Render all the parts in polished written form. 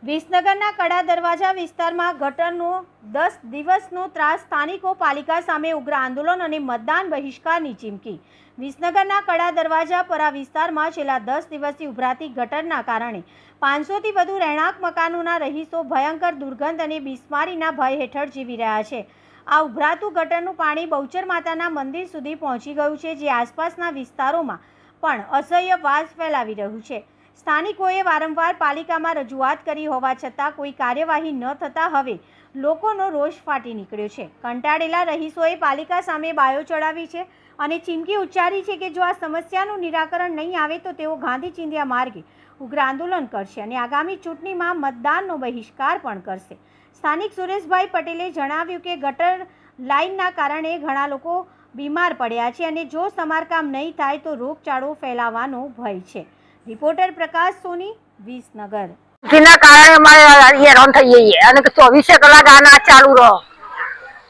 વિસનગરના કડા દરવાજા વિસ્તારમાં ગટરનો 10 દિવસનો ત્રાસ, સ્થાનિકો પાલિકા સામે ઉગ્ર આંદોલન અને મતદાન બહિષ્કારની ચીમકી। વિસનગરના કડા દરવાજા પરા વિસ્તારમાં છેલ્લા 10 દિવસથી ઉભરાતી ગટરના કારણે 500થી વધુ રહેણાંક મકાનોના રહીશો ભયંકર દુર્ગંધ અને બિસ્મારીના ભય હેઠળ જીવી રહ્યા છે। આ ઉભરાતું ગટરનું પાણી બહુચર માતાના મંદિર સુધી પહોંચી ગયું છે, જે આસપાસના વિસ્તારોમાં પણ અસહ્ય વાસ ફેલાવી રહ્યું છે। સ્થાનિકોએ વારંવાર પાલિકામાં રજૂઆત કરી હોવા છતાં કોઈ કાર્યવાહી ન થતાં હવે લોકોનો રોષ ફાટી નીકળ્યો છે। કંટાળેલા રહીશોએ પાલિકા સામે બાયો ચડાવી છે અને ચીમકી ઉચ્ચારી છે કે જો આ સમસ્યાનું નિરાકરણ નહીં આવે તો તેઓ ગાંધી ચિંધ્યા માર્ગે ઉગ્ર આંદોલન કરશે અને આગામી ચૂંટણીમાં મતદાનનો બહિષ્કાર પણ કરશે। સ્થાનિક સુરેશભાઈ પટેલે જણાવ્યું કે ગટર લાઇનના કારણે ઘણા લોકો બીમાર પડ્યા છે અને જો સમારકામ નહીં થાય તો રોગચાળો ફેલાવાનો ભય છે। રિપોર્ટર પ્રકાશ સોની, વિસનગર। જેના કારણે અમારે હેરાન થઈ જઈએ અને 24 કલાક આના ચાલુ રહો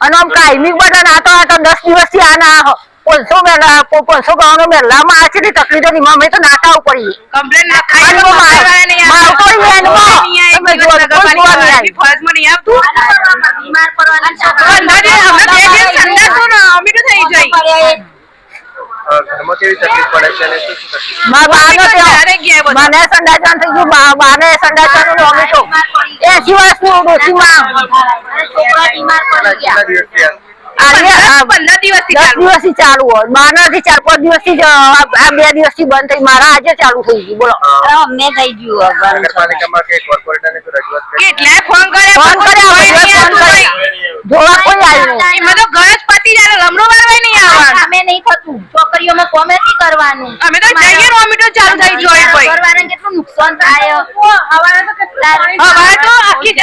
અને આમ કાયમી બધા નાતો 10 દિવસથી આના 500 ગામનો મેલામાં આ છે તકલીફો ની અમે તો નાતા પડી કમ્પ્લેન ના ખાઈ ફરજમાં નહીં આવતું બીમાર પડવાની અમે તો થઈ જાય ઘરમાં કેવી તકલીફ પડે છે અને શું તકલીફ? મને સંડાસન થઈ ગયું, બાને સંડાસન નું અમે તો 80 વર્ષનું ડોસીમાં છોકરા બીમાર પડી ગયા। 15 દિવસથી ચાલુ હોય, બાનાથી 4-5 દિવસથી આ 2 દિવસથી બંધ થઈ, મારા આજે ચાલુ થઈ ગયું। બોલો અમને થઈ ગયું નગરપાલિકામાં કે કોર્પોરેટરને કોઈ રજૂઆત કરી? કેટલાય ફોન કર્યા જોવા કોઈ આવ્યું નહીં। એમાં તો ઘર જ પતી જાય, લમણો વાળવાય નહીં આવવાનું। અમે નહીં થતું, છોકરીઓમાં કોમે નથી કરવાનું। અમે તો જઈએ રોમીટો ચાલુ થઈ જોઈ ભાઈ કરવાને કેટલું નુકસાન થાય। હવે તો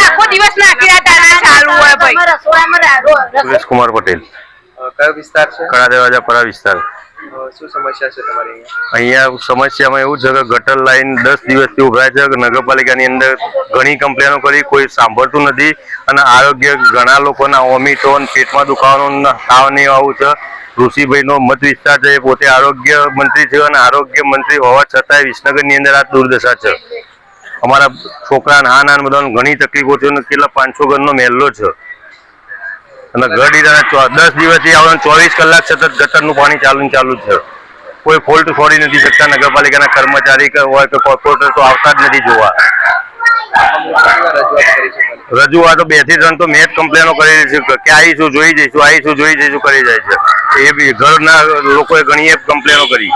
આખો દિવસ ના આખી રાત આના ચાલુ હોય ભાઈ। રસોડામાં સુરેશ કુમાર પટેલ, કયો વિસ્તાર છે? કડા દરવાજા પરા વિસ્તાર। શું સમસ્યા છે તમારી? અહીંયા સમસ્યામાં એવું છે કે ગટર લાઈન 10 દિવસથી ઉભરાય છે। નગરપાલિકાની અંદર ઘણી કમ્પ્લેનો કરી, કોઈ સાંભળતું નથી અને આરોગ્ય ઘણા લોકોના વોમિટો અને પેટમાં દુખાવાનો તાવને આવું છે। ઋષિભાઈનો મત વિસ્તાર છે, પોતે આરોગ્ય મંત્રી છે અને આરોગ્ય મંત્રી હોવા છતાંય વિસનગરની અંદર આ દુર્દશા છે। અમારા છોકરા નાના બધાને ઘણી તકલીફો છે અને કેટલા 500 ઘરનો મહેલો છે અને ગઢીરાના 10 દિવસથી આવવાનું 24 કલાક સતત ગટરનું પાણી ચાલુ છે। કોઈ ફોલ્ટ છોડી નથી શકતા, નગરપાલિકાના કર્મચારી હોય કે કોર્પોરેટર તો આવતા જ નથી જોવા। રજૂઆતો 2 થી 3 તો મેં જ કમ્પ્લેનો કરી છે કે આવીશું જોઈ જઈશું કરી જાય છે। એ બી ઘરના લોકોએ ઘણી કમ્પ્લેનો કરી।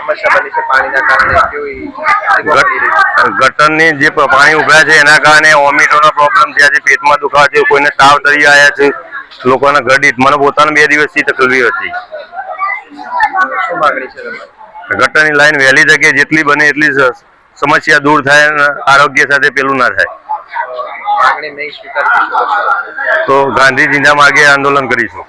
સમસ્યા બની છે પાણીના કારણે? કેવી ગટરની જે પાણી ઉભરાય છે એના કારણે વોમિટોનો પ્રોબ્લેમ થયા છે, પેટમાં દુખાવા છે, કોઈને તાવ તરી આવ્યા છે લોકોના ગઢીત। મને પોતાને 2 દિવસથી તકલીફ હતી। શું માંગણી છે તમારી? ગટરની લાઈન વહેલી તકે જેટલી બને એટલી સમસ્યા દૂર થાય અને આરોગ્ય સાથે પેલું ના થાય। માંગણી નહીં સ્વીકારતી તો ગાંધી ચિંધ્યા માર્ગે આંદોલન કરીશું।